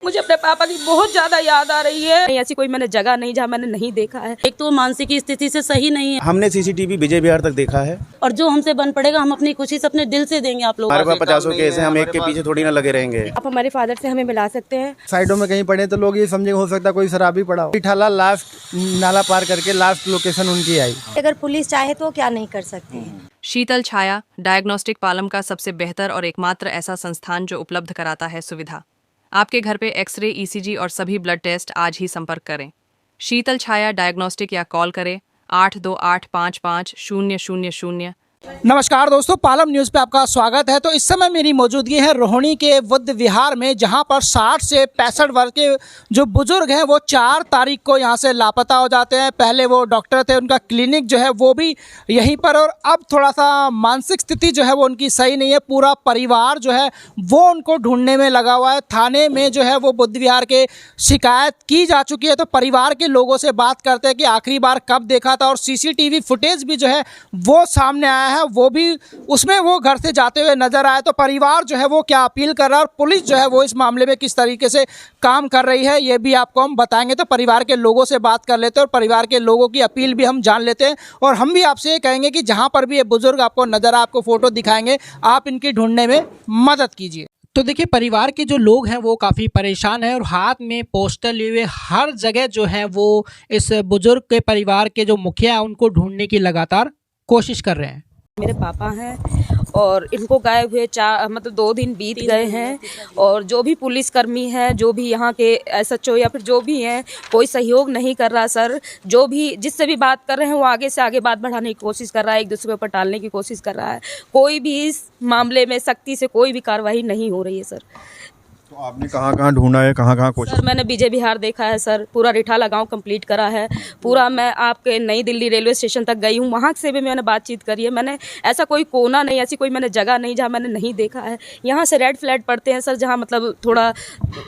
मुझे अपने पापा की बहुत ज्यादा याद आ रही है। ऐसी कोई मैंने जगह नहीं जहाँ मैंने नहीं देखा है। एक तो मानसिक स्थिति से सही नहीं है। हमने सीसीटीवी विजय विहार तक देखा है और जो हमसे बन पड़ेगा हम अपनी खुशी से अपने दिल से देंगे। आप लोग हमारे पास 50 केस हैं, हम एक के पीछे थोड़ी ना लगे रहेंगे। आप हमारे फादर से हमें मिला सकते हैं। साइडों में कहीं पड़े तो लोग ये समझे हो सकता है कोई शराबी पड़ा हो। ठाला लास्ट नाला पार करके लास्ट लोकेशन उनकी आई। अगर पुलिस चाहे तो क्या नहीं कर सकते हैं। शीतल छाया डायग्नोस्टिक पालम का सबसे बेहतर और एकमात्र ऐसा संस्थान जो उपलब्ध कराता है सुविधा। आपके घर पे एक्सरे, ईसीजी और सभी ब्लड टेस्ट आज ही संपर्क करें। शीतल छाया डायग्नोस्टिक या कॉल करें 82855000। नमस्कार दोस्तों, पालम न्यूज़ पे आपका स्वागत है। तो इस समय मेरी मौजूदगी है रोहिणी के बुद्ध विहार में, जहां पर 60 से 65 वर्ष के जो बुजुर्ग हैं वो 4 तारीख को यहां से लापता हो जाते हैं। पहले वो डॉक्टर थे, उनका क्लिनिक जो है वो भी यहीं पर, और अब थोड़ा सा मानसिक स्थिति जो है वो उनकी सही नहीं है। पूरा परिवार जो है वो उनको ढूंढने में लगा हुआ है। थाने में जो है वो बुद्ध विहार के शिकायत की जा चुकी है। तो परिवार के लोगों से बात करते हैं कि आखिरी बार कब देखा था, और सीसीटीवी फुटेज भी जो है वो सामने आया है, वो भी उसमें वो घर से जाते हुए नजर आए। तो परिवार जो है वो क्या अपील कर रहा है और पुलिस जो है वो इस मामले में किस तरीके से काम कर रही है, ये भी आपको हम बताएंगे। तो परिवार के लोगों से बात कर लेते हैं और परिवार के लोगों की अपील भी हम जान लेते हैं। और हम भी आपसे ये कहेंगे कि जहां पर भी ये बुजुर्ग आपको नजर आए, आपको फोटो दिखाएंगे, आप इनकी ढूंढने में मदद कीजिए। तो देखिए, परिवार के जो लोग हैं वो काफ़ी परेशान हैं और हाथ में पोस्टर लिए हुए हर जगह जो है वो इस बुजुर्ग के परिवार के जो मुखिया हैं उनको ढूंढने की लगातार कोशिश कर रहे हैं। मेरे पापा हैं और इनको गायब हुए 2 दिन बीत गए हैं। और जो भी पुलिसकर्मी हैं, जो भी यहाँ के SHO या फिर जो भी हैं, कोई सहयोग नहीं कर रहा सर। जो भी जिससे भी बात कर रहे हैं वो आगे से आगे बात बढ़ाने की कोशिश कर रहा है, एक दूसरे के ऊपर टालने की कोशिश कर रहा है। कोई भी इस मामले में सख्ती से कोई भी कार्रवाई नहीं हो रही है सर। तो आपने कहाँ ढूंढा है, कहाँ कोशिश? सर मैंने विजय विहार देखा है सर, पूरा रिठाला गांव कंप्लीट करा है पूरा। मैं आपके नई दिल्ली रेलवे स्टेशन तक गई हूँ, वहाँ से भी मैंने बातचीत करी है। मैंने ऐसा कोई कोना नहीं, ऐसी कोई मैंने जगह नहीं जहाँ मैंने नहीं देखा है। यहाँ से रेड फ्लैग पड़ते हैं सर, जहाँ मतलब थोड़ा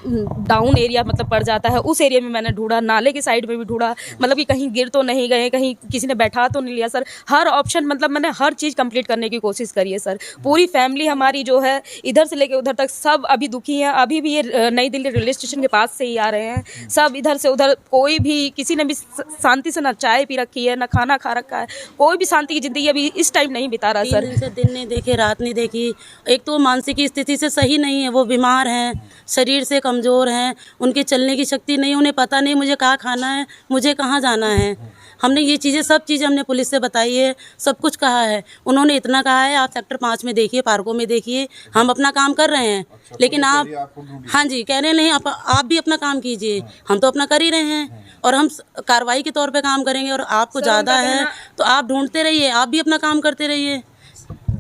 डाउन एरिया मतलब पड़ जाता है, उस एरिया में मैंने ढूंढा। नाले की साइड में भी ढूंढा, मतलब कि कहीं गिर तो नहीं गए, कहीं किसी ने बैठा तो नहीं लिया सर। हर ऑप्शन मतलब मैंने हर चीज़ कंप्लीट करने की कोशिश करी है सर। पूरी फैमिली हमारी जो है इधर से लेकर उधर तक सब अभी दुखी हैं। अभी भी ये नई दिल्ली रेलवे स्टेशन के पास से ही आ रहे हैं सब, इधर से उधर। कोई भी किसी ने भी शांति से ना चाय पी रखी है, ना खाना खा रखा है। कोई भी शांति की जिंदगी अभी इस टाइम नहीं बिता रहा सर। दिन नहीं देखे, रात नहीं देखी। एक तो मानसिक स्थिति से सही नहीं है, वो बीमार हैं, शरीर से कमज़ोर हैं, उनकी चलने की शक्ति नहीं, उन्हें पता नहीं मुझे कहाँ खाना है, मुझे कहाँ जाना है। हमने ये चीज़ें सब चीज़ें हमने पुलिस से बताई है, सब कुछ कहा है। उन्होंने इतना कहा है आप सेक्टर 5 में देखिए, पार्कों में देखिए, हम अपना काम कर रहे हैं। लेकिन आप हाँ जी कह रहे नहीं, आप भी अपना काम कीजिए। हम तो अपना कर ही रहे हैं और हम कार्रवाई के तौर पे काम करेंगे। और आपको ज़्यादा है तो आप ढूंढते रहिए, आप भी अपना काम करते रहिए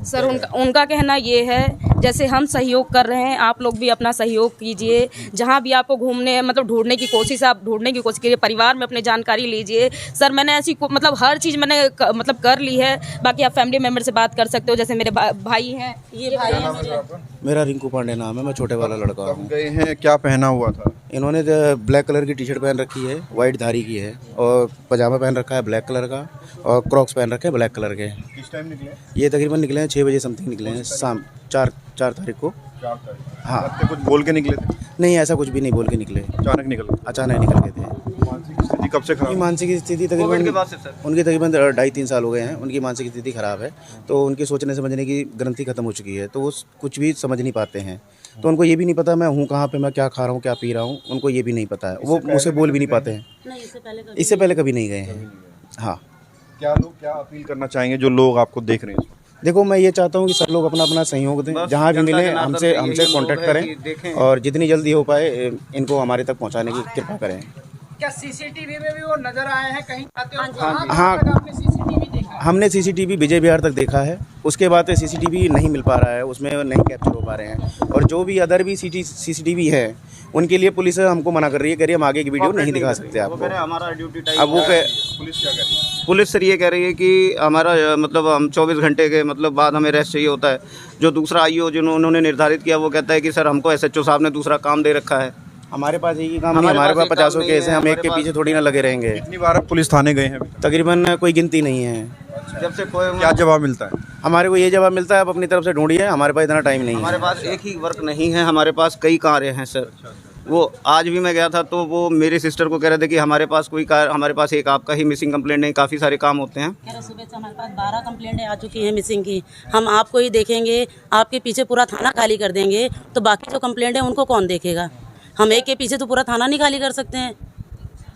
सर। उनका कहना ये है जैसे हम सहयोग कर रहे हैं, आप लोग भी अपना सहयोग कीजिए। जहाँ भी आपको घूमने मतलब ढूंढने की कोशिश, आप ढूंढने की कोशिश कीजिए। परिवार में अपने जानकारी लीजिए सर। मैंने ऐसी मतलब हर चीज़ मैंने मतलब कर ली है। बाकी आप फैमिली मेम्बर से बात कर सकते हो, जैसे मेरे भाई हैं, ये भाई हैं। मेरा रिंकू पांडे नाम है, मैं छोटे वाला लड़का हूँ। गए हैं, क्या पहना हुआ था? इन्होंने ब्लैक कलर की टी-शर्ट पहन रखी है, वाइट धारी की है, और पजामा पहन रखा है ब्लैक कलर का, और क्रॉक्स पहन रखे हैं ब्लैक कलर के। किस टाइम निकले? ये तकरीबन निकले हैं 6 बजे समथिंग निकले हैं, शाम 4 तारीख को। 4 तारीख। हाँ। रात में कुछ बोल के निकले थे? नहीं, ऐसा कुछ भी नहीं बोल के निकले, अचानक निकल गए थे। मानसिक स्थिति कब से खराब? मानसिक स्थिति तकरीबन उनकी तकरीबन 2.5-3 साल हो गए हैं। उनकी मानसिक स्थिति खराब है, तो उनके सोचने समझने की ग्रंथि खत्म हो चुकी है, तो वो कुछ भी समझ नहीं पाते हैं। तो उनको ये भी नहीं पता मैं हूँ कहाँ पे, मैं क्या खा रहा हूँ, क्या पी रहा हूँ, उनको ये भी नहीं पता है। वो मुझसे बोल भी नहीं पाते हैं। इससे पहले कभी नहीं गए हैं। हाँ। क्या अपील करना चाहेंगे जो लोग आपको देख रहे हैं? देखो, मैं ये चाहता हूँ कि सब लोग अपना अपना सहयोग दें, जहाँ भी मिले हमसे कांटेक्ट करें और जितनी जल्दी हो पाए इनको हमारे तक पहुँचाने की कृपा करें। क्या सीसीटीवी में भी वो नजर आए हैं कहीं? हाँ, हमने सीसीटीवी विजय विहार तक देखा है, उसके बाद सीसीटीवी नहीं मिल पा रहा है, उसमें नहीं कैप्चर हो पा रहे हैं। और जो भी अदर भी सीसीटीवी है उनके लिए पुलिस हमको मना कर रही है, कह रही है हम आगे की वीडियो नहीं दिखा सकते आपको। हमारा ड्यूटी टाइम। अब वो पुलिस क्या कह रही है? पुलिस सर ये कह रही है कि हमारा मतलब हम 24 घंटे के मतलब बाद हमें रेस्ट चाहिए होता है। जो दूसरा IO जिन्होंने निर्धारित किया वो कहता है कि सर हमको SHO साहब ने दूसरा काम दे रखा है। हमारे पास एक ही काम नहीं, हमारे पास 50 केस हैं, हम एक के पीछे थोड़ी ना लगे रहेंगे। कितनी बार आप पुलिस थाने गए हैं? तकरीबन कोई गिनती नहीं है। जब से कोई क्या जवाब मिलता है? हमारे को ये जवाब मिलता है आप अपनी तरफ से ढूंढिए, हमारे पास इतना टाइम नहीं है। हमारे पास एक ही वर्क नहीं है, हमारे पास कई कार्य हैं सर। वो आज भी मैं गया था तो वो मेरे सिस्टर को कह रहे थे कि हमारे पास एक आपका ही मिसिंग कंप्लेंट नहीं, काफ़ी सारे काम होते हैं। कह रहे सुबह से हमारे पास 12 कंप्लेंटें आ चुकी हैं मिसिंग की। हम आपको ही देखेंगे, आपके पीछे पूरा थाना खाली कर देंगे, तो बाकी जो कंप्लेंट है उनको कौन देखेगा? हम एक के पीछे तो पूरा थाना नहीं खाली कर सकते हैं।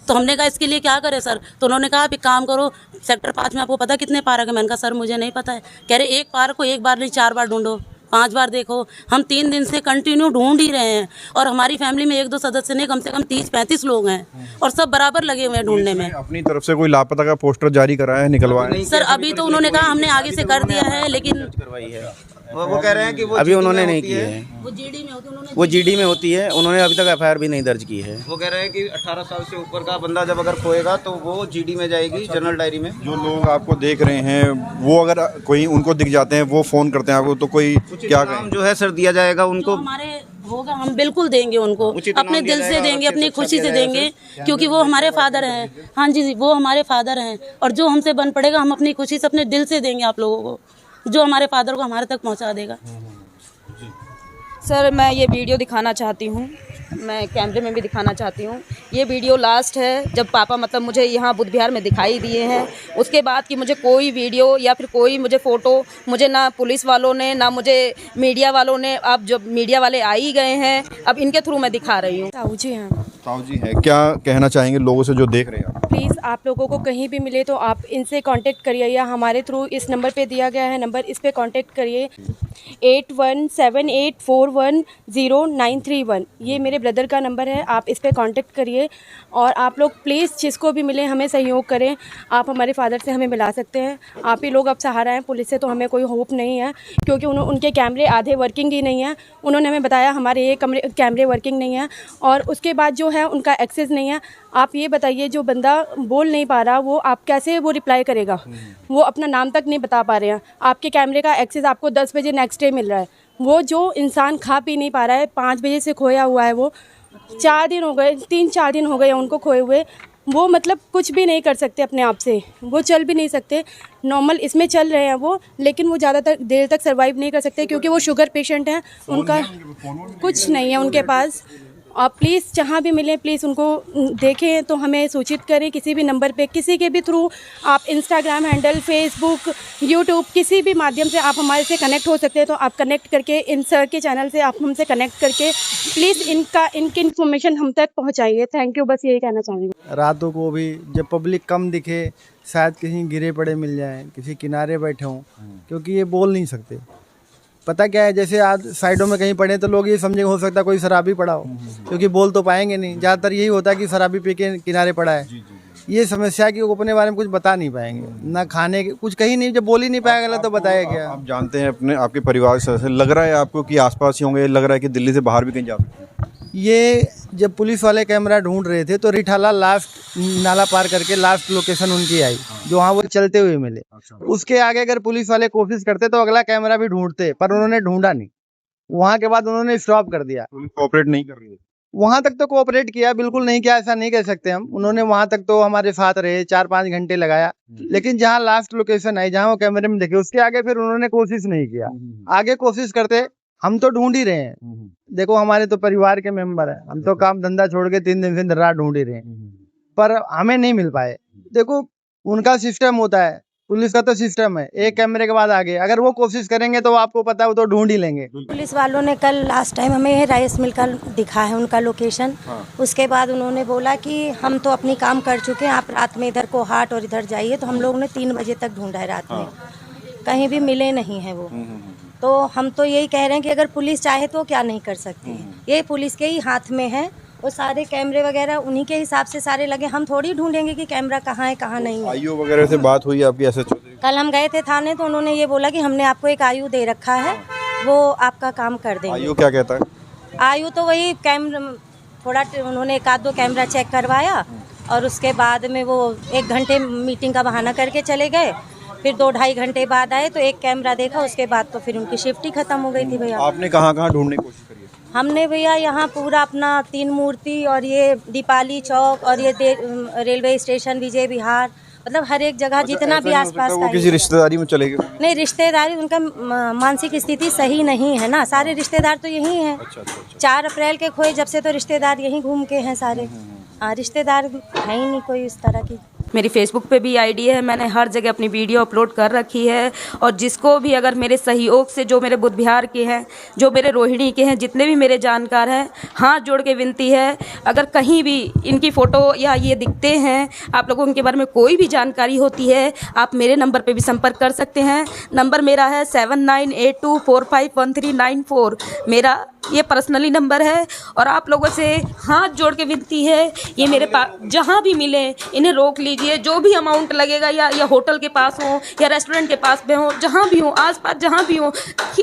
तो हमने कहा इसके लिए क्या करें सर? तो उन्होंने कहा आप एक काम करो, सेक्टर 5 में आपको पता कितने पार्क है? मैंने कहा सर मुझे नहीं पता है। कह रहे एक पार्क को एक बार नहीं 4 बार ढूंढो, 5 बार देखो। हम 3 दिन से कंटिन्यू ढूंढ ही रहे हैं और हमारी फैमिली में 1-2 सदस्य नहीं, कम से कम 30-35 लोग हैं और सब बराबर लगे हुए हैं ढूंढने में। अपनी तरफ से कोई लापता का पोस्टर जारी करा है, निकलवाया है? सर अभी तो उन्होंने कहा हमने आगे से कर दिया है, लेकिन वो कह रहे हैं कि वो अभी उन्होंने नहीं किए हैं, वो जीडी में होती है, वो जीडी में होती है, उन्होंने अभी तक एफआईआर भी नहीं दर्ज की है। वो कह रहे हैं कि 18 साल से ऊपर का बंदा जब अगर खोएगा तो वो जीडी में जाएगी, जनरल डायरी में। जो लोग आपको देख रहे हैं वो अगर कोई उनको दिख जाते हैं, वो फ़ोन करते हैं आपको, तो कोई क्या कहें? जो है सर दिया जाएगा उनको, हमारे होगा हम बिल्कुल देंगे उनको, अपने दिल से देंगे, अपनी खुशी से देंगे, क्योंकि वो हमारे फादर हैं। हाँ जी, वो हमारे फादर हैं और जो हमसे बन पड़ेगा हम अपनी खुशी से अपने दिल से देंगे आप लोगों को, जो हमारे फादर को हमारे तक पहुंचा देगा। सर मैं ये वीडियो दिखाना चाहती हूँ, मैं कैमरे में भी दिखाना चाहती हूँ। ये वीडियो लास्ट है जब पापा मतलब मुझे यहाँ बुद्ध विहार में दिखाई दिए हैं। उसके बाद की मुझे कोई वीडियो या फिर कोई मुझे फ़ोटो मुझे ना पुलिस वालों ने ना मुझे मीडिया वालों ने, अब जब मीडिया वाले आ ही गए हैं अब इनके थ्रू मैं दिखा रही हूँ। ताऊ जी हैं। ताऊ जी हैं, क्या कहना चाहेंगे लोगों से जो देख रहे हैं? प्लीज़ आप लोगों को कहीं भी मिले तो आप इनसे कांटेक्ट करिए या हमारे थ्रू इस नंबर पे दिया गया है नंबर, इस पे कांटेक्ट करिए 8178410931। ये मेरे ब्रदर का नंबर है, आप इस पे कांटेक्ट करिए और आप लोग प्लीज़ जिसको भी मिले हमें सहयोग करें। आप हमारे फादर से हमें मिला सकते हैं, आप ही लोग अब सहारा हैं। पुलिस से तो हमें कोई होप नहीं है क्योंकि उनके कैमरे आधे वर्किंग ही नहीं है। उन्होंने हमें बताया हमारे ये कैमरे वर्किंग नहीं है और उसके बाद जो है उनका एक्सेस नहीं है। आप ये बताइए जो बंदा बोल नहीं पा रहा वो आप कैसे वो रिप्लाई करेगा? वो अपना नाम तक नहीं बता पा रहे हैं। आपके कैमरे का एक्सेस आपको 10 बजे नेक्स्ट डे मिल रहा है। वो जो इंसान खा पी नहीं पा रहा है, 5 बजे से खोया हुआ है, वो 4 दिन हो गए, 3-4 दिन हो गए उनको खोए हुए। वो मतलब कुछ भी नहीं कर सकते अपने आप से, वो चल भी नहीं सकते। नॉर्मल इसमें चल रहे हैं वो, लेकिन वो ज़्यादा देर तक सर्वाइव नहीं कर सकते क्योंकि वो शुगर पेशेंट हैं। उनका कुछ नहीं है उनके पास। आप प्लीज़ जहाँ भी मिलें प्लीज़ उनको देखें तो हमें सूचित करें किसी भी नंबर पे, किसी के भी थ्रू। आप इंस्टाग्राम हैंडल, फेसबुक, यूट्यूब, किसी भी माध्यम से आप हमारे से कनेक्ट हो सकते हैं। तो आप कनेक्ट करके इन सर के चैनल से आप हमसे कनेक्ट करके प्लीज़ इनकी इन्फॉर्मेशन हम तक पहुँचाइए। थैंक यू, बस यही कहना चाहूँगी। रातों को भी जब पब्लिक कम दिखे, शायद कहीं गिरे पड़े मिल जाएं, किसी किनारे बैठे हों, क्योंकि ये बोल नहीं सकते। पता क्या है, जैसे आज साइडों में कहीं पड़े तो लोग ये समझेंगे हो सकता है कोई शराबी पड़ा हो, क्योंकि बोल तो पाएंगे नहीं। ज़्यादातर यही होता है कि शराबी पी के किनारे पड़ा है। ये समस्या कि वो अपने बारे में कुछ बता नहीं पाएंगे, ना खाने के कुछ कहीं नहीं, जब बोल ही नहीं पाएगा तो बताया क्या? आप जानते हैं अपने आपके परिवार से, लग रहा है आपको कि आसपास ही होंगे, लग रहा है कि दिल्ली से बाहर भी कहीं जा सकते हैं? ये जब पुलिस वाले कैमरा ढूंढ रहे थे तो रिठाला लास्ट नाला पार करके लास्ट लोकेशन उनकी आई, जो वहाँ वो चलते हुए मिले। उसके आगे अगर पुलिस वाले कोशिश करते तो अगला कैमरा भी ढूंढते, पर उन्होंने ढूंढा नहीं। वहाँ के बाद उन्होंने स्टॉप कर दिया। पुलिस कोऑपरेट नहीं कर रही है? वहाँ तक तो कोऑपरेट किया, बिल्कुल नहीं किया ऐसा नहीं कह सकते हम। उन्होंने वहाँ तक तो हमारे साथ रहे, 4-5 घंटे लगाया, लेकिन जहाँ लास्ट लोकेशन आई, जहाँ वो कैमरे में देखे, उसके आगे फिर उन्होंने कोशिश नहीं किया। आगे कोशिश करते, हम तो ढूंढ ही रहे हैं। देखो हमारे तो परिवार के मेंबर है, हम तो काम धंधा छोड़ के 3 दिन से रात ढूंढ ही रहे हैं, पर हमें नहीं मिल पाए। देखो उनका सिस्टम होता है, पुलिस का तो सिस्टम है, एक कैमरे के बाद आगे। अगर वो कोशिश करेंगे तो आपको पता है वो तो ढूंढ ही लेंगे। पुलिस वालों ने कल लास्ट टाइम हमें राइस मिल का दिखा है उनका लोकेशन। उसके बाद उन्होंने बोला कि हम तो अपनी काम कर चुके हैं, आप रात में इधर को हाट और इधर जाइए। तो हम लोगों ने 3 बजे तक ढूंढा है रात में, कहीं भी मिले नहीं है वो। तो हम तो यही कह रहे हैं कि अगर पुलिस चाहे तो क्या नहीं कर सकती है, ये पुलिस के ही हाथ में है। वो सारे कैमरे वगैरह उन्हीं के हिसाब से सारे लगे, हम थोड़ी ढूंढेंगे कि कैमरा कहाँ है कहाँ नहीं है। आईओ वगैरह से बात हुई आपकी SHO? कल हम गए थे थाने तो उन्होंने ये बोला कि हमने आपको एक आयु दे रखा है, वो आपका काम कर देंगे। आईओ क्या कहता है? आयु तो वही कैमरा थोड़ा उन्होंने 1-2 कैमरा चेक करवाया और उसके बाद में वो 1 घंटे मीटिंग का बहाना करके चले गए। फिर 2-2.5 घंटे बाद आए तो एक कैमरा देखा, उसके बाद तो फिर उनकी शिफ्ट ही खत्म हो गई थी। भैया आपने कहाँ ढूंढने की कोशिश करी? हमने भैया यहाँ पूरा अपना 3 मूर्ति और ये दीपाली चौक और ये रेलवे स्टेशन विजय विहार मतलब हर एक जगह जितना भी आसपास वो का किसी रिश्तेदारी में चले गए। नहीं, रिश्तेदारी उनका मानसिक स्थिति सही नहीं है ना, सारे रिश्तेदार तो यही हैं। 4 अप्रैल के खोए जब से तो रिश्तेदार यहीं घूम के हैं सारे। हाँ, रिश्तेदार है ही नहीं कोई इस तरह की। मेरी फेसबुक पे भी आईडी है, मैंने हर जगह अपनी वीडियो अपलोड कर रखी है। और जिसको भी अगर मेरे सहयोग से, जो मेरे बुद्ध विहार के हैं, जो मेरे रोहिणी के हैं, जितने भी मेरे जानकार हैं, हाथ जोड़ के विनती है, अगर कहीं भी इनकी फ़ोटो या ये दिखते हैं, आप लोगों को उनके बारे में कोई भी जानकारी होती है, आप मेरे नंबर पे भी संपर्क कर सकते हैं। नंबर मेरा है 7982451394। मेरा ये पर्सनली नंबर है। और आप लोगों से हाथ जोड़ के विनती है, ये मेरे पास जहाँ भी मिले इन्हें रोक लीजिए। जो भी अमाउंट लगेगा, या होटल के पास हो या रेस्टोरेंट के पास में हो, जहाँ भी हो, आसपास जहाँ भी हो,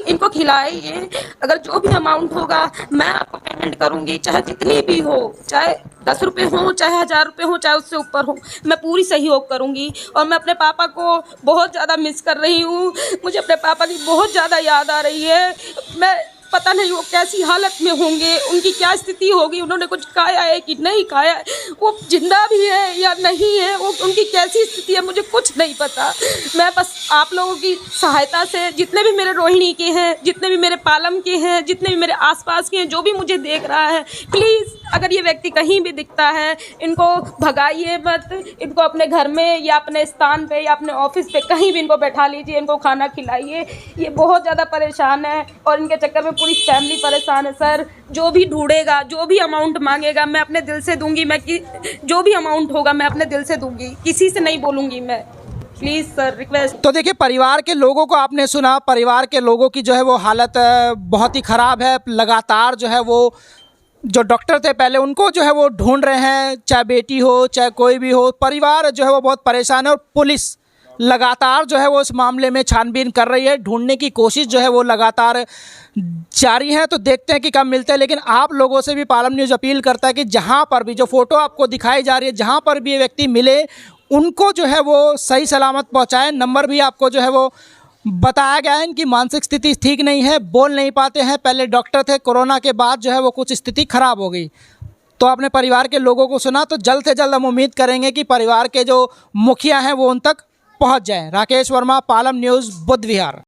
इनको खिलाइए। अगर जो भी अमाउंट होगा मैं आपको पेमेंट करूँगी, चाहे जितनी भी हो, चाहे 10 रुपये हो, चाहे 1000 रुपये हो, चाहे उससे ऊपर हो, मैं पूरी सहयोग करूँगी। और मैं अपने पापा को बहुत ज़्यादा मिस कर रही हूँ, मुझे अपने पापा की बहुत ज़्यादा याद आ रही है। मैं पता नहीं वो कैसी हालत में होंगे, उनकी क्या स्थिति होगी, उन्होंने कुछ खाया है कि नहीं खाया है, वो जिंदा भी है या नहीं है, वो उनकी कैसी स्थिति है मुझे कुछ नहीं पता। मैं बस आप लोगों की सहायता से, जितने भी मेरे रोहिणी के हैं, जितने भी मेरे पालम के हैं, जितने भी मेरे आसपास के हैं, जो भी मुझे देख रहा है, प्लीज़ अगर ये व्यक्ति कहीं भी दिखता है, इनको भगाइए मत, इनको अपने घर में या अपने स्थान पे या अपने ऑफिस पे कहीं भी इनको बैठा लीजिए, इनको खाना खिलाइए। ये बहुत ज़्यादा परेशान है और इनके चक्कर में पूरी फैमिली परेशान है। सर, जो भी ढूंढेगा, जो भी अमाउंट मांगेगा, मैं अपने दिल से दूंगी। जो भी अमाउंट होगा मैं अपने दिल से दूंगी, किसी से नहीं बोलूँगी मैं। Please sir, request. तो देखिए, परिवार के लोगों को आपने सुना, परिवार के लोगों की जो है वो हालत बहुत ही ख़राब है। लगातार जो है वो जो डॉक्टर थे पहले, उनको जो है वो ढूंढ रहे हैं, चाहे बेटी हो चाहे कोई भी हो। परिवार जो है वो बहुत परेशान है और पुलिस लगातार जो है वो इस मामले में छानबीन कर रही है, ढूंढने की कोशिश जो है वो लगातार जारी है। तो देखते हैं कि कब मिलते हैं। लेकिन आप लोगों से भी पालम न्यूज़ अपील करता है कि जहां पर भी जो फ़ोटो आपको दिखाई जा रही है, जहां पर भी ये व्यक्ति मिले, उनको जो है वो सही सलामत पहुंचाएं। नंबर भी आपको जो है वो बताया गया है। इनकी मानसिक स्थिति ठीक नहीं है, बोल नहीं पाते हैं, पहले डॉक्टर थे, कोरोना के बाद जो है वो कुछ स्थिति खराब हो गई। तो अपने परिवार के लोगों को सुना, तो जल्द से जल्द हम उम्मीद करेंगे कि परिवार के जो मुखिया हैं वो उन तक पहुंच जाएं। राकेश वर्मा, पालम न्यूज़, बुद्ध विहार।